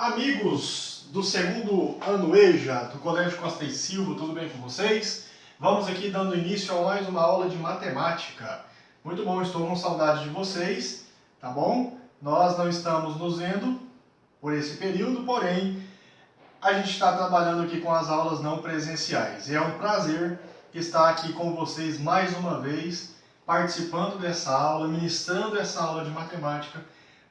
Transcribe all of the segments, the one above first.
Amigos do segundo ano EJA do Colégio Costa e Silva, tudo bem com vocês? Vamos aqui dando início a mais uma aula de matemática. Muito bom, estou com saudade de vocês, tá bom? Nós não estamos nos vendo por esse período, porém a gente está trabalhando aqui com as aulas não presenciais. E é um prazer estar aqui com vocês mais uma vez, participando dessa aula, ministrando essa aula de matemática,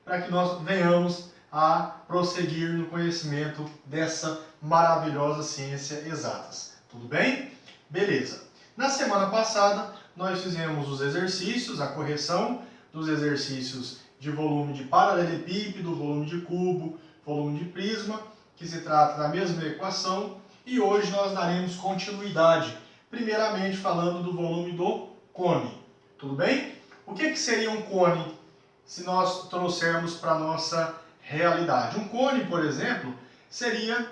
para que nós venhamos a prosseguir no conhecimento dessa maravilhosa ciência exatas. Tudo bem? Beleza. Na semana passada, nós fizemos os exercícios, a correção dos exercícios de volume de paralelepípedo, volume de cubo, volume de prisma, que se trata da mesma equação, e hoje nós daremos continuidade, primeiramente falando do volume do cone. Tudo bem? O que seria um cone se nós trouxermos para a nossa realidade? Um cone, por exemplo, seria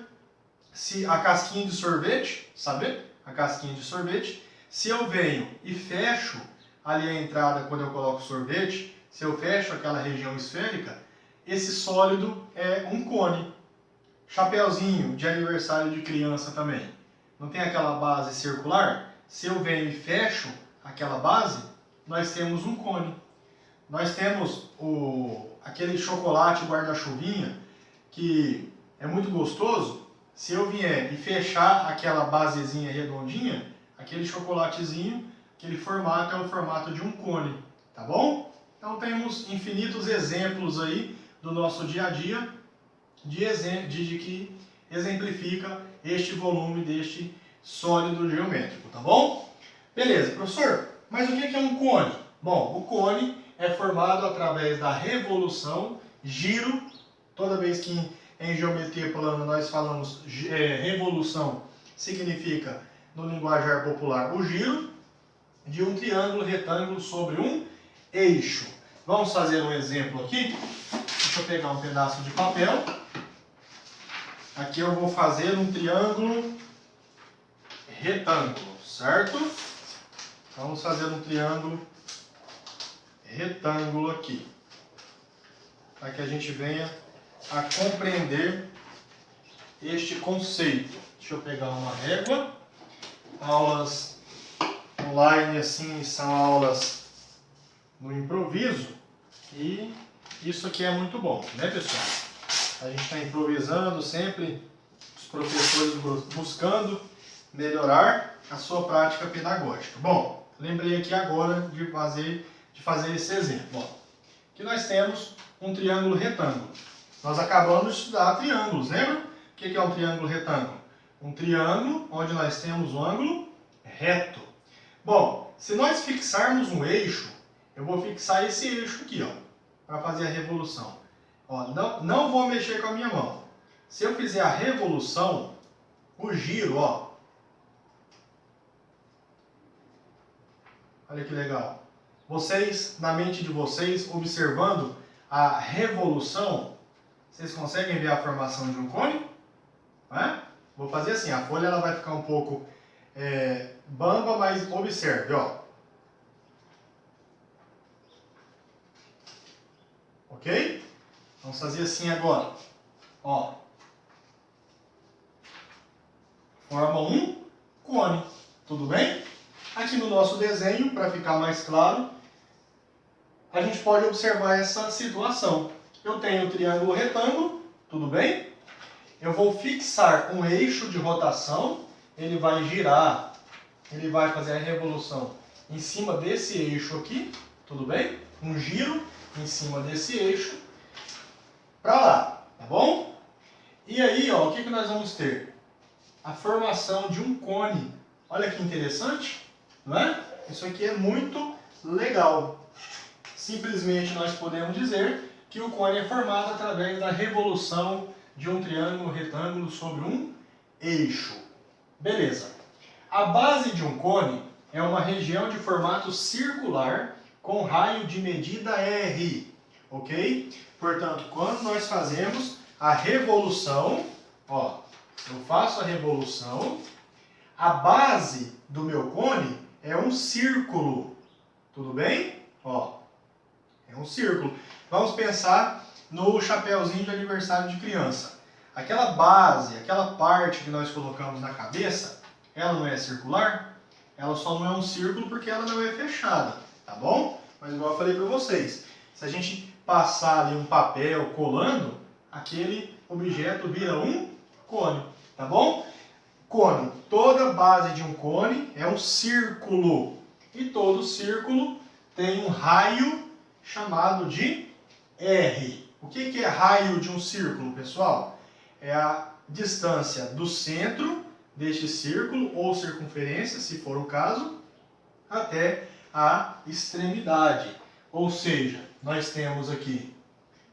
se a casquinha de sorvete, sabe? A casquinha de sorvete, se eu venho e fecho ali a entrada quando eu coloco sorvete, se eu fecho aquela região esférica, esse sólido é um cone. Chapeuzinho de aniversário de criança também. Não tem aquela base circular? Se eu venho e fecho aquela base, nós temos um cone. Nós temos aquele chocolate guarda-chuvinha, que é muito gostoso. Se eu vier e fechar aquela basezinha redondinha, aquele chocolatezinho, aquele formato é o formato de um cone, tá bom? Então temos infinitos exemplos aí do nosso dia a dia de que exemplifica este volume deste sólido geométrico, tá bom? Beleza, professor, mas o que é um cone? Bom, o cone é formado através da revolução, giro. Toda vez que em geometria plana nós falamos revolução, significa, no linguajar popular, o giro de um triângulo retângulo sobre um eixo. Vamos fazer um exemplo aqui. Deixa eu pegar um pedaço de papel. Aqui eu vou fazer um triângulo retângulo, certo? Vamos fazer um triângulo retângulo aqui, para que a gente venha a compreender este conceito. Deixa eu pegar uma régua. Aulas online assim são aulas no improviso, e isso aqui é muito bom, né, pessoal? A gente está improvisando sempre, os professores buscando melhorar a sua prática pedagógica. Bom, lembrei aqui agora de fazer esse exemplo. Ó, aqui nós temos um triângulo retângulo. Nós acabamos de estudar triângulos, lembra? O que é um triângulo retângulo? Um triângulo onde nós temos um ângulo reto. Bom, se nós fixarmos um eixo, eu vou fixar esse eixo aqui, ó, para fazer a revolução. Ó, não vou mexer com a minha mão. Se eu fizer a revolução, o giro, ó, olha que legal. Vocês, na mente de vocês, observando a revolução, vocês conseguem ver a formação de um cone? É? Vou fazer assim, a folha ela vai ficar um pouco bamba, mas observe, ó. Ok? Vamos fazer assim agora. Ó. Forma um cone. Tudo bem? Aqui no nosso desenho, para ficar mais claro, a gente pode observar essa situação. Eu tenho o triângulo retângulo, tudo bem? Eu vou fixar um eixo de rotação, ele vai girar, ele vai fazer a revolução em cima desse eixo aqui, tudo bem? Um giro em cima desse eixo para lá, tá bom? E aí, ó, o que nós vamos ter? A formação de um cone. Olha que interessante, não é? Isso aqui é muito legal. Simplesmente nós podemos dizer que o cone é formado através da revolução de um triângulo retângulo sobre um eixo. Beleza. A base de um cone é uma região de formato circular com raio de medida R, ok? Portanto, quando nós fazemos a revolução, ó, eu faço a revolução, a base do meu cone é um círculo, tudo bem? Ó, é um círculo. Vamos pensar no chapeuzinho de aniversário de criança. aquela base, aquela parte que nós colocamos na cabeça, ela não é circular? Ela só não é um círculo porque ela não é fechada, tá bom? Mas igual eu falei para vocês, se a gente passar ali um papel colando, aquele objeto vira um cone, tá bom? Cone, toda base de um cone é um círculo. E todo círculo tem um raio chamado de R. O que é raio de um círculo, pessoal? É a distância do centro deste círculo, ou circunferência, se for o caso, até a extremidade. Ou seja, nós temos aqui,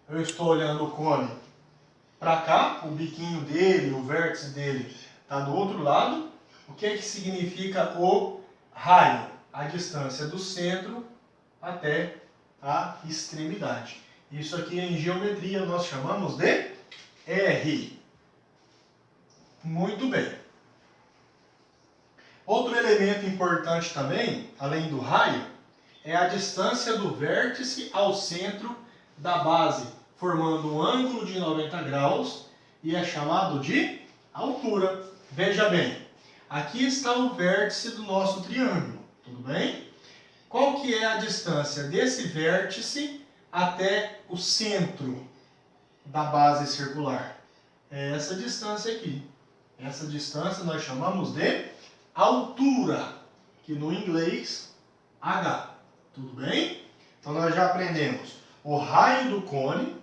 eu estou olhando o cone para cá, o biquinho dele, o vértice dele está do outro lado. O que significa o raio? A distância do centro até a extremidade. Isso aqui em geometria nós chamamos de R. Muito bem. Outro elemento importante também, além do raio, é a distância do vértice ao centro da base, formando um ângulo de 90 graus e é chamado de altura. Veja bem, aqui está o vértice do nosso triângulo, tudo bem? Qual que é a distância desse vértice até o centro da base circular? É essa distância aqui. Essa distância nós chamamos de altura, que no inglês H. Tudo bem? Então nós já aprendemos o raio do cone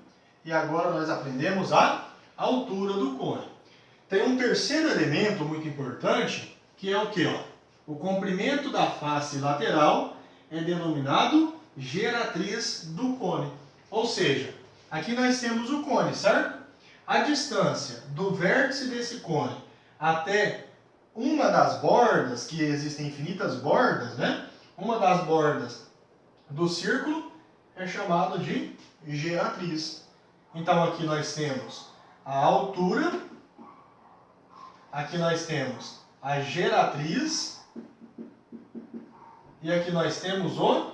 e agora nós aprendemos a altura do cone. Tem um terceiro elemento muito importante, que é o que? O comprimento da face lateral é denominado geratriz do cone. Ou seja, aqui nós temos o cone, certo? A distância do vértice desse cone até uma das bordas, que existem infinitas bordas, né? Uma das bordas do círculo é chamado de geratriz. Então aqui nós temos a altura, aqui nós temos a geratriz e aqui nós temos o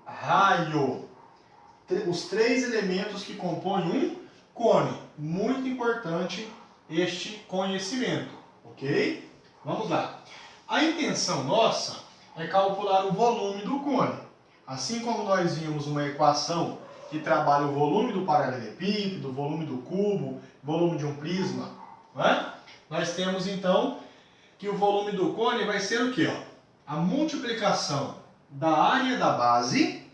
raio. Os três elementos que compõem um cone. Muito importante este conhecimento, ok? Vamos lá. A intenção nossa é calcular o volume do cone. Assim como nós vimos uma equação que trabalha o volume do paralelepípedo, o volume do cubo, volume de um prisma, não é? Nós temos então que o volume do cone vai ser o quê? A multiplicação da área da base,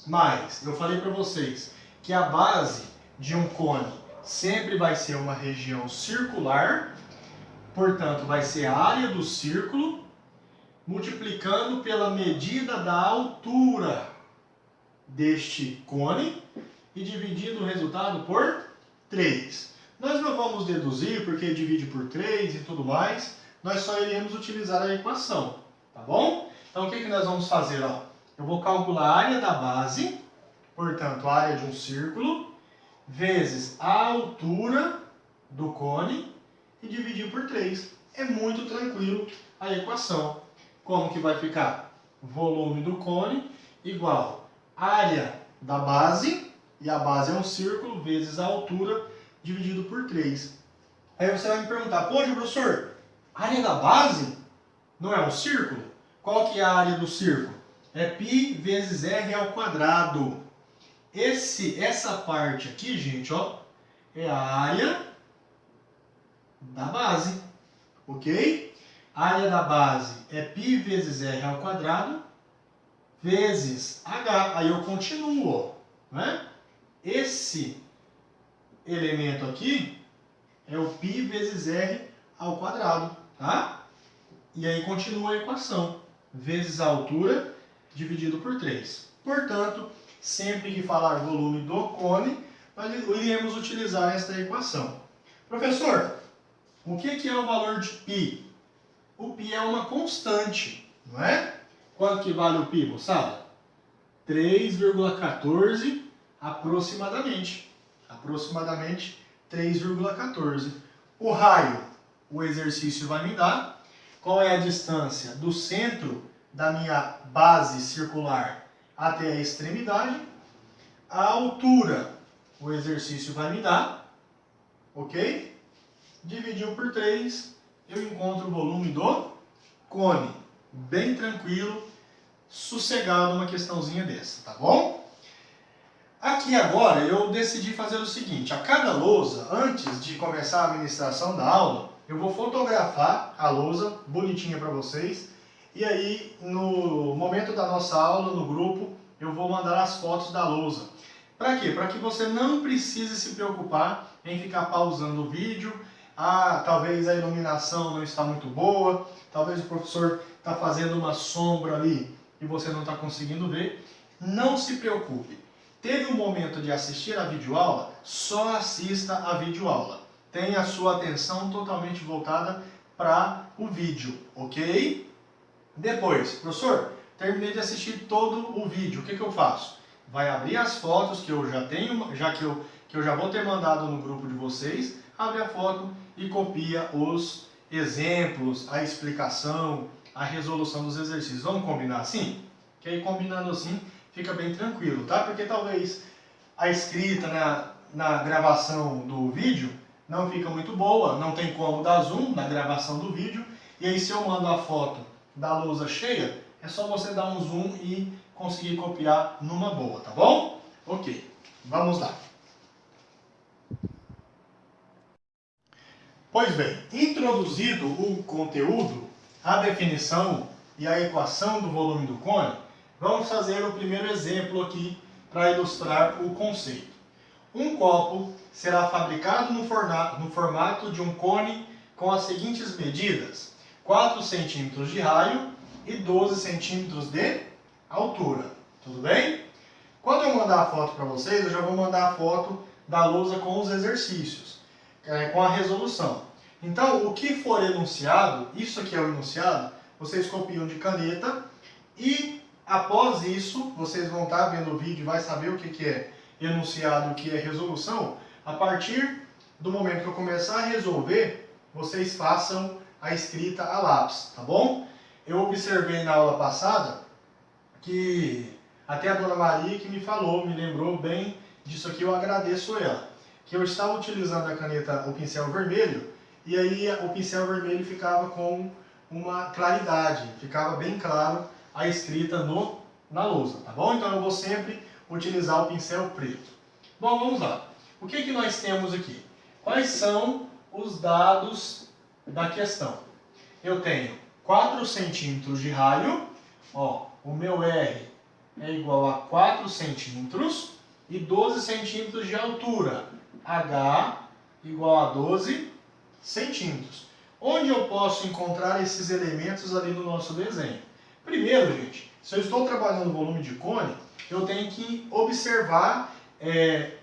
mais, eu falei para vocês que a base de um cone sempre vai ser uma região circular, portanto vai ser a área do círculo, multiplicando pela medida da altura deste cone e dividindo o resultado por 3. Nós não vamos deduzir porque divide por 3 e tudo mais, nós só iremos utilizar a equação, tá bom? Então o que nós vamos fazer? Eu vou calcular a área da base, portanto a área de um círculo, vezes a altura do cone e dividir por 3. É muito tranquilo a equação. Como que vai ficar? Volume do cone igual área da base, e a base é um círculo, vezes a altura, dividido por 3. Aí você vai me perguntar, poxa professor, a área da base não é um círculo? Qual que é a área do círculo? É π vezes r ao quadrado. Essa parte aqui, gente, é a área da base, ok? A área da base é π vezes r ao quadrado vezes h. Aí eu continuo, né? Esse elemento aqui é o π vezes r ao quadrado, tá? E aí continua a equação, vezes a altura dividido por 3. Portanto, sempre que falar volume do cone, nós iremos utilizar esta equação. Professor, o que é o valor de π? O π é uma constante, não é? Quanto que vale o π, moçada? 3,14 aproximadamente. Aproximadamente 3,14. O raio, o exercício vai me dar. Qual é a distância do centro da minha base circular até a extremidade? A altura, o exercício vai me dar. Ok? dividiu por 3, eu encontro o volume do cone. Bem tranquilo, sossegado uma questãozinha dessa, tá bom? Aqui agora eu decidi fazer o seguinte, a cada lousa, antes de começar a ministração da aula, eu vou fotografar a lousa bonitinha para vocês, e aí no momento da nossa aula, no grupo, eu vou mandar as fotos da lousa. Para quê? Para que você não precise se preocupar em ficar pausando o vídeo. Ah, talvez a iluminação não está muito boa, talvez o professor está fazendo uma sombra ali e você não está conseguindo ver. Não se preocupe. Teve um momento de assistir a videoaula, só assista a videoaula. Tenha a sua atenção totalmente voltada para o vídeo, ok? Depois, professor, terminei de assistir todo o vídeo, o que eu faço? Vai abrir as fotos que eu já tenho, que eu já vou ter mandado no grupo de vocês, abre a foto e copia os exemplos, a explicação, a resolução dos exercícios. Vamos combinar assim? Que aí combinando assim fica bem tranquilo, tá? Porque talvez a escrita na gravação do vídeo não fica muito boa, não tem como dar zoom na gravação do vídeo, e aí se eu mando a foto da lousa cheia, é só você dar um zoom e conseguir copiar numa boa, tá bom? Ok, vamos lá. Pois bem, introduzido o conteúdo, a definição e a equação do volume do cone, vamos fazer o primeiro exemplo aqui para ilustrar o conceito. Um copo será fabricado no formato de um cone com as seguintes medidas: 4 centímetros de raio e 12 centímetros de altura. Tudo bem? Quando eu mandar a foto para vocês, eu já vou mandar a foto da lousa com os exercícios, com a resolução. Então, o que for enunciado, isso aqui é o enunciado, vocês copiam de caneta e após isso, vocês vão estar vendo o vídeo e vai saber o que é enunciado e o que é resolução. A partir do momento que eu começar a resolver, vocês façam a escrita a lápis, tá bom? Eu observei na aula passada que até a Dona Maria que me falou, me lembrou bem disso aqui, eu agradeço ela. Que eu estava utilizando a caneta, o pincel vermelho, e aí o pincel vermelho ficava com uma claridade, ficava bem claro a escrita na lousa, tá bom? Então eu vou sempre utilizar o pincel preto. Bom, vamos lá. O que nós temos aqui? Quais são os dados da questão? Eu tenho 4 centímetros de raio, ó, o meu R é igual a 4 centímetros e 12 centímetros de altura, H igual a 12 centímetros. Onde eu posso encontrar esses elementos ali no nosso desenho? Primeiro, gente, se eu estou trabalhando no volume de cone, eu tenho que observar,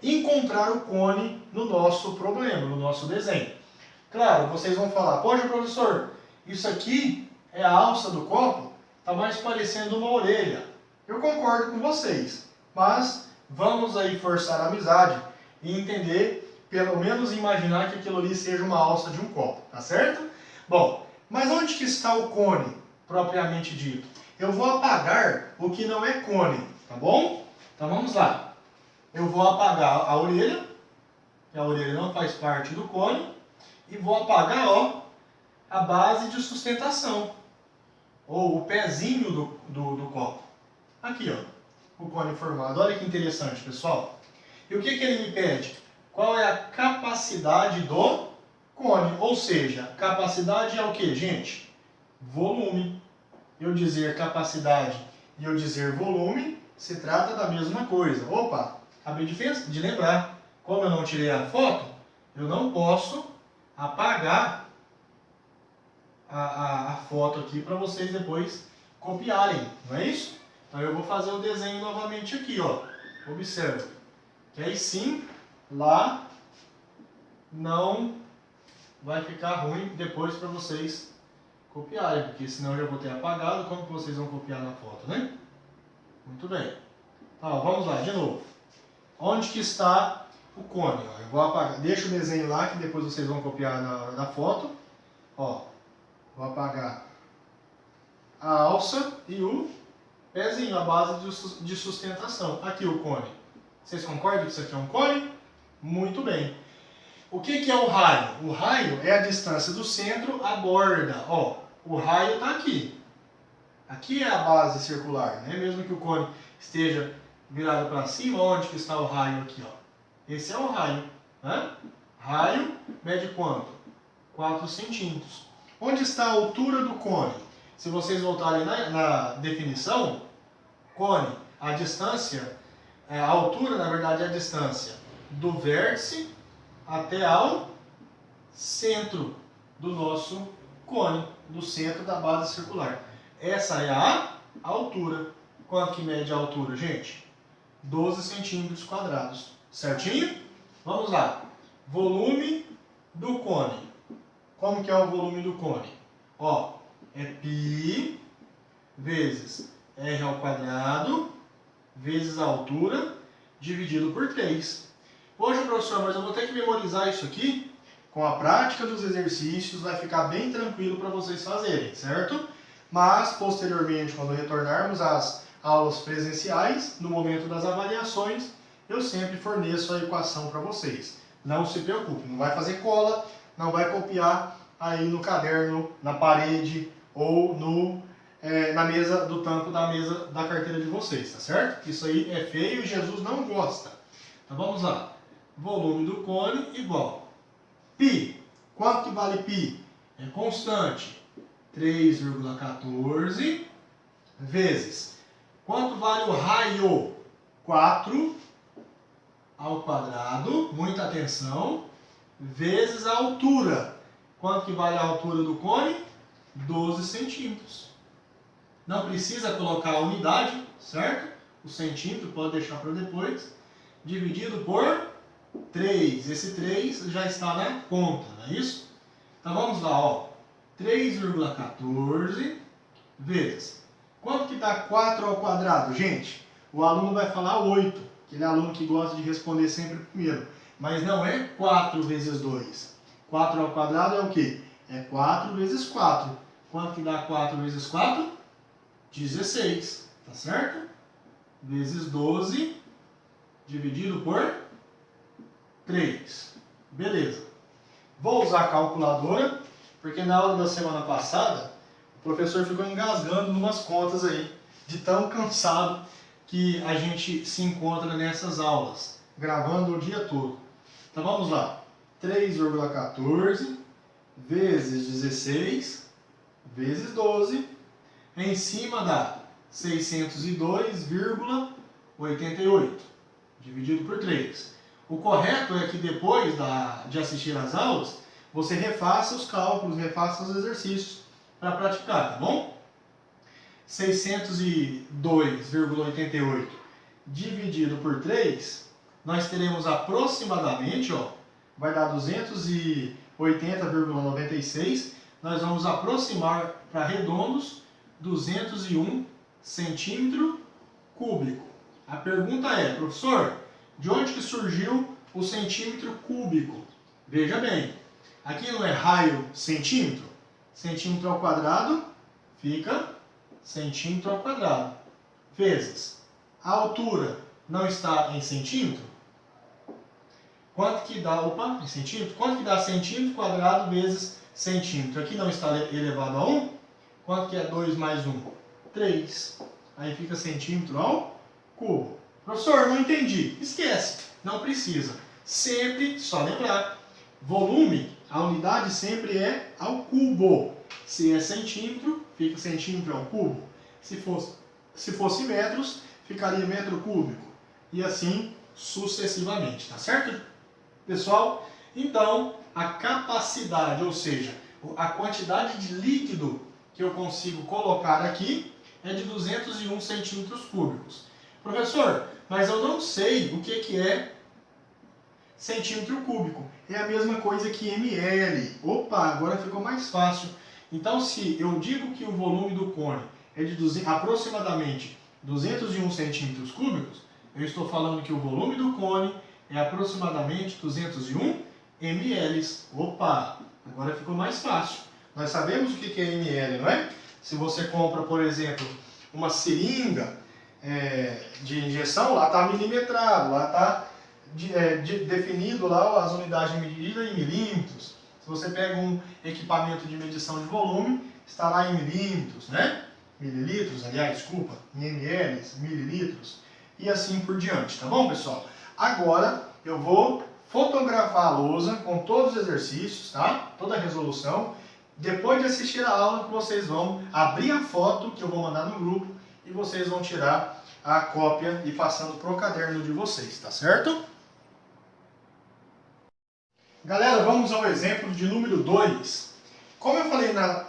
encontrar o cone no nosso problema, no nosso desenho. Claro, vocês vão falar, poxa professor, isso aqui é a alça do copo? Está mais parecendo uma orelha. Eu concordo com vocês, mas vamos aí forçar a amizade e entender, pelo menos imaginar que aquilo ali seja uma alça de um copo, tá certo? Bom, mas onde que está o cone, propriamente dito? Eu vou apagar o que não é cone, tá bom? Então vamos lá. Eu vou apagar a orelha, que a orelha não faz parte do cone, e vou apagar, ó, a base de sustentação, ou o pezinho do copo. Aqui, ó, o cone formado. Olha que interessante, pessoal. E o que ele me pede? Qual é a capacidade do cone? Ou seja, capacidade é o que, gente? Volume. Eu dizer capacidade e eu dizer volume, se trata da mesma coisa. Opa, acabei de lembrar. Como eu não tirei a foto, eu não posso apagar a foto aqui para vocês depois copiarem, não é isso? Então eu vou fazer o desenho novamente aqui, ó. Observe. Que aí sim, lá não vai ficar ruim depois para vocês copiarem, porque senão eu já vou ter apagado. Como que vocês vão copiar na foto, né? Muito bem. Então, vamos lá, de novo. Onde que está o cone? Ó, eu vou apagar, deixa o desenho lá que depois vocês vão copiar na foto. Ó, vou apagar a alça e o pezinho, a base de sustentação. Aqui o cone. Vocês concordam que isso aqui é um cone? Muito bem. O que é o raio? O raio é a distância do centro à borda. Ó, o raio está aqui. Aqui é a base circular, né? Mesmo que o cone esteja virado para cima, onde que está o raio aqui? Ó? Esse é o raio. Né? Raio mede quanto? 4 centímetros. Onde está a altura do cone? Se vocês voltarem na definição, cone, a distância, a altura, na verdade, é a distância do vértice até ao centro do nosso cone, do centro da base circular. Essa é a altura. Quanto que mede a altura, gente? 12 centímetros quadrados. Certinho? Vamos lá. Volume do cone. Como que é o volume do cone? Ó, é π vezes r ao quadrado vezes a altura dividido por 3. Hoje, professor, mas eu vou ter que memorizar isso aqui. Com a prática dos exercícios vai ficar bem tranquilo para vocês fazerem, certo? Mas, posteriormente, quando retornarmos às aulas presenciais, no momento das avaliações, eu sempre forneço a equação para vocês. Não se preocupe, não vai fazer cola, não vai copiar aí no caderno, na parede ou na mesa do tampo da mesa da carteira de vocês, tá certo? Isso aí é feio e Jesus não gosta. Então vamos lá. Volume do cone igual π. Quanto que vale π? É constante. 3,14 vezes. Quanto vale o raio? 4 ao quadrado, muita atenção, vezes a altura. Quanto que vale a altura do cone? 12 centímetros. Não precisa colocar a unidade, certo? O centímetro pode deixar para depois. Dividido por 3. Esse 3 já está na conta, não é isso? Então vamos lá, ó. 3,14 vezes. Quanto que dá 4 ao quadrado? Gente, o aluno vai falar 8. Aquele aluno que gosta de responder sempre primeiro. Mas não é 4 vezes 2. 4 ao quadrado é o quê? É 4 vezes 4. Quanto que dá 4 vezes 4? 16. Tá certo? Vezes 12 dividido por 3. Beleza. Vou usar a calculadora, porque na aula da semana passada, o professor ficou engasgando numas contas aí, de tão cansado que a gente se encontra nessas aulas, gravando o dia todo. Então vamos lá. 3,14 vezes 16 vezes 12 em cima dá 602,88 dividido por 3. O correto é que depois de assistir às aulas, você refaça os cálculos, refaça os exercícios para praticar, tá bom? 602,88 dividido por 3, nós teremos aproximadamente, ó, vai dar 280,96. Nós vamos aproximar para redondos 201 centímetro cúbico. A pergunta é, professor, de onde que surgiu o centímetro cúbico? Veja bem, aqui não é raio centímetro? Centímetro ao quadrado fica centímetro ao quadrado. Vezes a altura não está em centímetro? Quanto que dá, em centímetro? Quanto que dá centímetro quadrado vezes centímetro? Aqui não está elevado a 1? Quanto que é 2 mais 1? 3. Aí fica centímetro ao cubo. Professor, não entendi. Esquece, não precisa. Sempre, só lembrar, volume, a unidade sempre é ao cubo. Se é centímetro, fica centímetro ao cubo. Se fosse metros, ficaria metro cúbico. E assim sucessivamente, tá certo? Pessoal, então a capacidade, ou seja, a quantidade de líquido que eu consigo colocar aqui é de 201 centímetros cúbicos. Professor, mas eu não sei o que é centímetro cúbico. É a mesma coisa que ml. Opa, agora ficou mais fácil. Então, se eu digo que o volume do cone é de aproximadamente 201 centímetros cúbicos, eu estou falando que o volume do cone é aproximadamente 201 ml. Opa, agora ficou mais fácil. Nós sabemos o que é ml, não é? Se você compra, por exemplo, uma seringa de injeção, lá está milimetrado, lá está definido lá as unidades de medida em milímetros. Se você pega um equipamento de medição de volume, está lá em milímetros, né? Mililitros, aliás, desculpa, em ml, mililitros, e assim por diante, tá bom, pessoal? Agora eu vou fotografar a lousa com todos os exercícios, tá? Toda a resolução. Depois de assistir a aula, vocês vão abrir a foto que eu vou mandar no grupo e vocês vão tirar a cópia e passando para o caderno de vocês, tá certo? Galera, vamos ao exemplo de número 2. Como eu falei na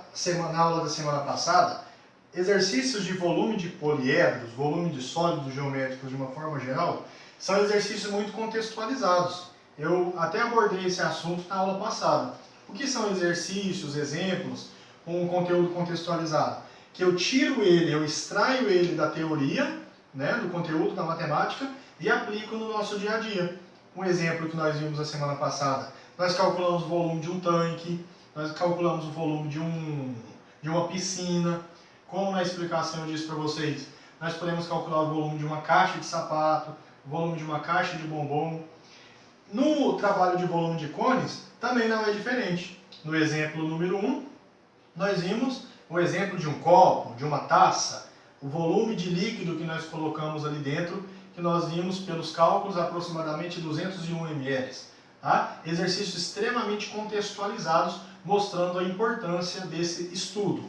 aula da semana passada, exercícios de volume de poliedros, volume de sólidos geométricos de uma forma geral, são exercícios muito contextualizados. Eu até abordei esse assunto na aula passada. O que são exercícios, exemplos, com conteúdo contextualizado? Que eu tiro ele, eu extraio ele da teoria, né, do conteúdo da matemática e aplico no nosso dia a dia. Um exemplo que nós vimos na semana passada, nós calculamos o volume de um tanque, nós calculamos o volume de uma piscina. Como na explicação eu disse para vocês, nós podemos calcular o volume de uma caixa de sapato, o volume de uma caixa de bombom. No trabalho de volume de cones, também não é diferente. No exemplo número 1, nós vimos o exemplo de um copo, de uma taça, o volume de líquido que nós colocamos ali dentro, que nós vimos pelos cálculos aproximadamente 201 ml. Tá? Exercícios extremamente contextualizados, mostrando a importância desse estudo.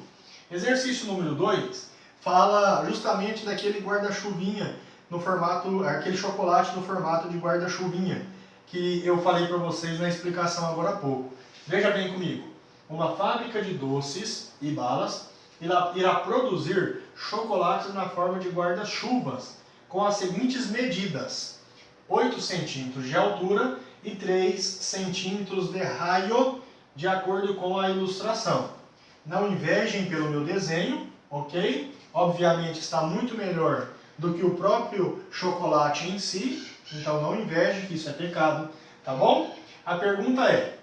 Exercício número 2 fala justamente daquele guarda-chuvinha no formato, aquele chocolate no formato de guarda-chuvinha, que eu falei para vocês na explicação agora há pouco. Veja bem comigo. Uma fábrica de doces e balas irá produzir chocolates na forma de guarda-chuvas, com as seguintes medidas: 8 centímetros de altura e 3 centímetros de raio, de acordo com a ilustração. Não invejem pelo meu desenho, ok? Obviamente está muito melhor do que o próprio chocolate em si, então não inveje, que isso é pecado, tá bom? A pergunta é: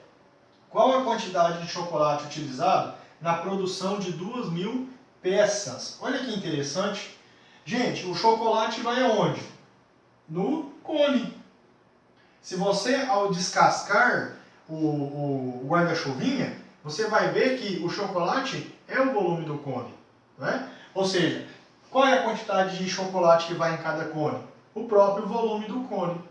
qual a quantidade de chocolate utilizado na produção de 2.000 peças? Olha que interessante. Gente, o chocolate vai aonde? No cone. Se você, ao descascar o guarda-chuvinha, você vai ver que o chocolate é o volume do cone, né? Ou seja, qual é a quantidade de chocolate que vai em cada cone? O próprio volume do cone.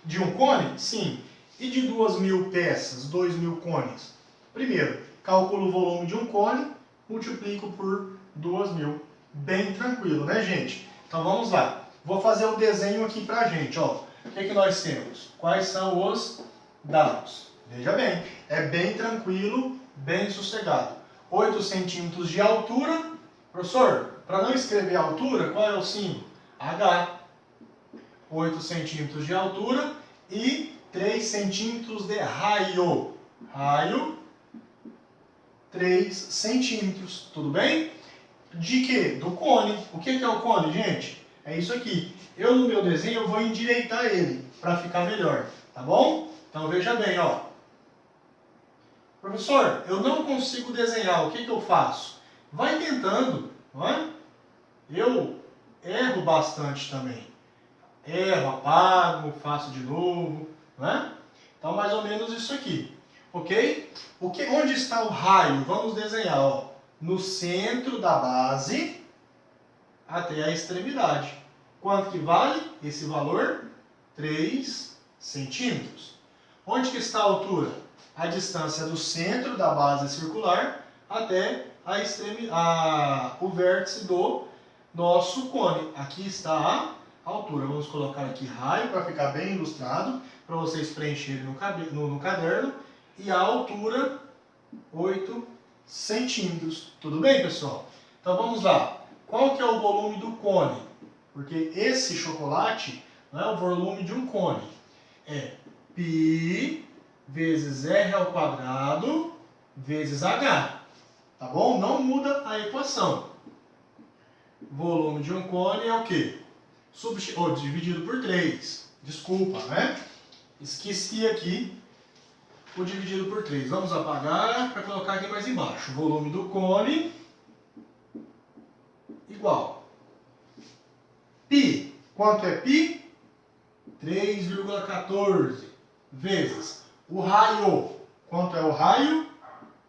De um cone? Sim. E de 2.000 peças, 2.000 cones? Primeiro, calculo o volume de um cone, multiplico por 2.000. Bem tranquilo, né, gente? Então vamos lá. Vou fazer o desenho aqui pra gente, ó. O que nós temos? Quais são os dados? Veja bem, é bem tranquilo, bem sossegado. 8 centímetros de altura. Professor, para não escrever a altura, qual é o símbolo? H. 8 centímetros de altura e 3 centímetros de raio. Raio, 3 centímetros. Tudo bem? De quê? Do cone. O que é o cone, gente? É isso aqui. Eu, no meu desenho, eu vou endireitar ele para ficar melhor. Tá bom? Então, veja bem, ó. Professor, eu não consigo desenhar. O que eu faço? Vai tentando, não é? Eu erro bastante também. Erro, apago, faço de novo, né? Então, mais ou menos isso aqui, ok? Onde está o raio? Vamos desenhar, ó. No centro da base até a extremidade. Quanto que vale esse valor? 3 centímetros. Onde que está a altura? A distância do centro da base circular até o vértice do nosso cone. Aqui está a altura. Vamos colocar aqui raio para ficar bem ilustrado, para vocês preencherem no caderno. E a altura, 8 centímetros. Tudo bem, pessoal? Então vamos lá. Qual que é o volume do cone? Porque esse chocolate não é o volume de um cone. É π vezes r ao quadrado vezes h. Tá bom? Não muda a equação. Volume de um cone é o quê? Dividido por 3. Desculpa, né? Esqueci aqui o dividido por 3. Vamos apagar para colocar aqui mais embaixo. Volume do cone igual. Π. Quanto é π? 3,14 vezes o raio. Quanto é o raio?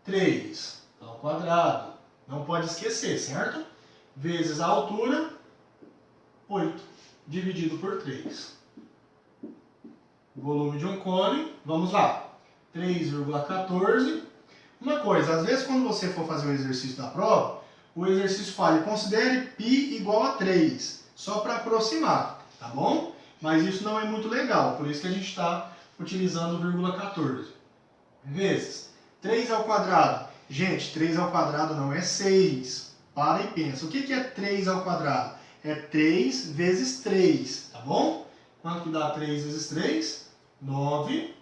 3 ao quadrado. Não pode esquecer, certo? Vezes a altura, 8, dividido por 3. O volume de um cone, vamos lá, 3,14. Uma coisa, às vezes quando você for fazer o exercício da prova, o exercício fala, considere π igual a 3, só para aproximar, tá bom? Mas isso não é muito legal, por isso que a gente está utilizando o vírgula 14. Vezes 3 ao quadrado. Gente, 3 ao quadrado não é 6. Para e pensa. O que é 3 ao quadrado? É 3 vezes 3, tá bom? Quanto que dá 3 vezes 3? 9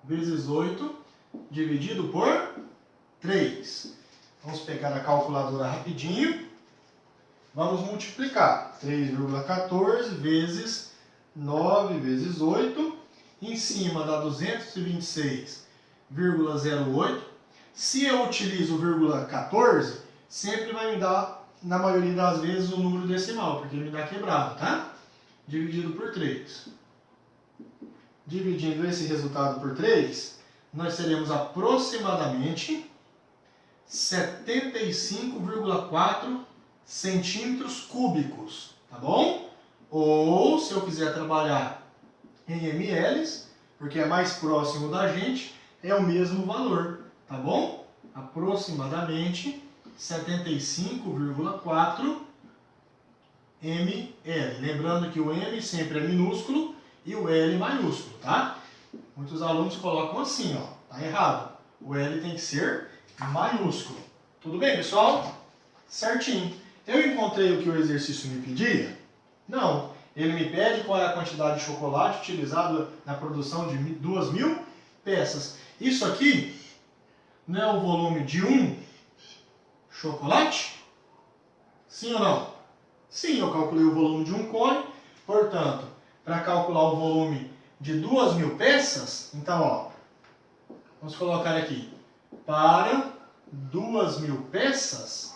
vezes 8 dividido por 3. Vamos pegar a calculadora rapidinho. Vamos multiplicar. 3,14 vezes 9 vezes 8. Em cima dá 226,08. Se eu utilizo o vírgula 14, sempre vai me dar, na maioria das vezes, o número decimal, porque ele me dá quebrado, tá? Dividido por 3. Dividindo esse resultado por 3, nós teremos aproximadamente 75,4 centímetros cúbicos, tá bom? Ou, se eu quiser trabalhar em ml, porque é mais próximo da gente, é o mesmo valor, tá bom? Aproximadamente 75,4 ml. Lembrando que o M sempre é minúsculo e o L maiúsculo, tá? Muitos alunos colocam assim, ó, tá errado. O L tem que ser maiúsculo. Tudo bem, pessoal? Certinho. Eu encontrei o que o exercício me pedia? Não. Ele me pede qual é a quantidade de chocolate utilizado na produção de 2.000 peças. Isso aqui não é o volume de um chocolate? Sim ou não? Sim, eu calculei o volume de um cone. Portanto, para calcular o volume de 2.000 peças, então, ó, vamos colocar aqui, para 2.000 peças,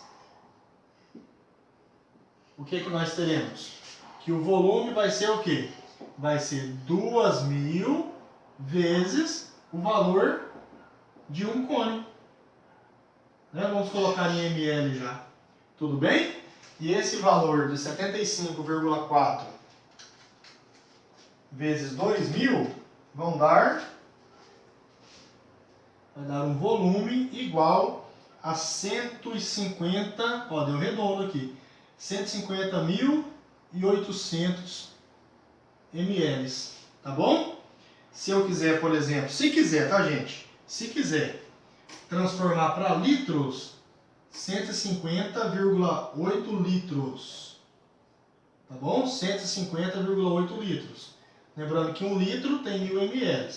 o que nós teremos? Que o volume vai ser o quê? Vai ser 2.000 vezes o valor de um cone. Né? Vamos colocar em ml já. Tudo bem? E esse valor de 75,4 vezes 2.000 vai dar um volume igual a 150, ó, deu redondo aqui, 150.800 ml, tá bom? Se eu quiser, por exemplo, se quiser, tá, gente? Se quiser transformar para litros, 150,8 litros, tá bom? 150,8 litros. Lembrando que 1 litro tem 1.000 ml.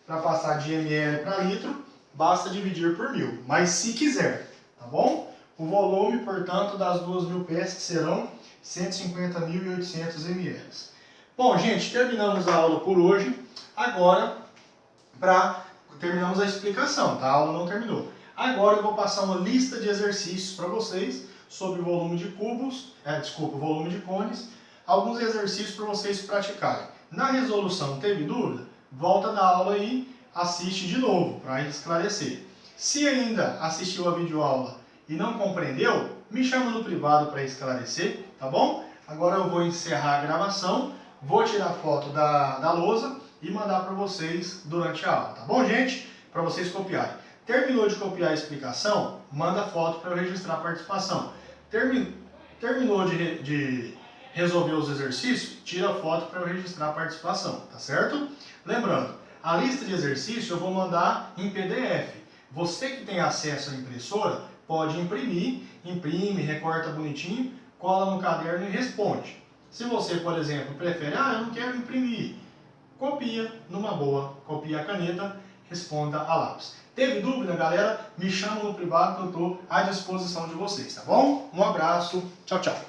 Para passar de ml para litro, basta dividir por 1.000. Mas se quiser, tá bom? O volume, portanto, das 2.000 peças serão 150.800 ml. Bom, gente, terminamos a aula por hoje. Agora, terminamos a explicação, tá? A aula não terminou. Agora eu vou passar uma lista de exercícios para vocês sobre o volume de cubos, volume de cones, alguns exercícios para vocês praticarem. Na resolução, teve dúvida? Volta da aula e assiste de novo para esclarecer. Se ainda assistiu a videoaula e não compreendeu, me chama no privado para esclarecer, tá bom? Agora eu vou encerrar a gravação, vou tirar foto da lousa e mandar para vocês durante a aula, tá bom, gente? Para vocês copiarem. Terminou de copiar a explicação, manda foto para eu registrar a participação. Terminou de resolver os exercícios, tira foto para eu registrar a participação, tá certo? Lembrando, a lista de exercícios eu vou mandar em PDF. Você que tem acesso à impressora, pode imprimir, imprime, recorta bonitinho, cola no caderno e responde. Se você, por exemplo, prefere, eu não quero imprimir, copia numa boa, copia a caneta, responda a lápis. Teve dúvida, galera? Me chama no privado que eu estou à disposição de vocês, tá bom? Um abraço, tchau, tchau.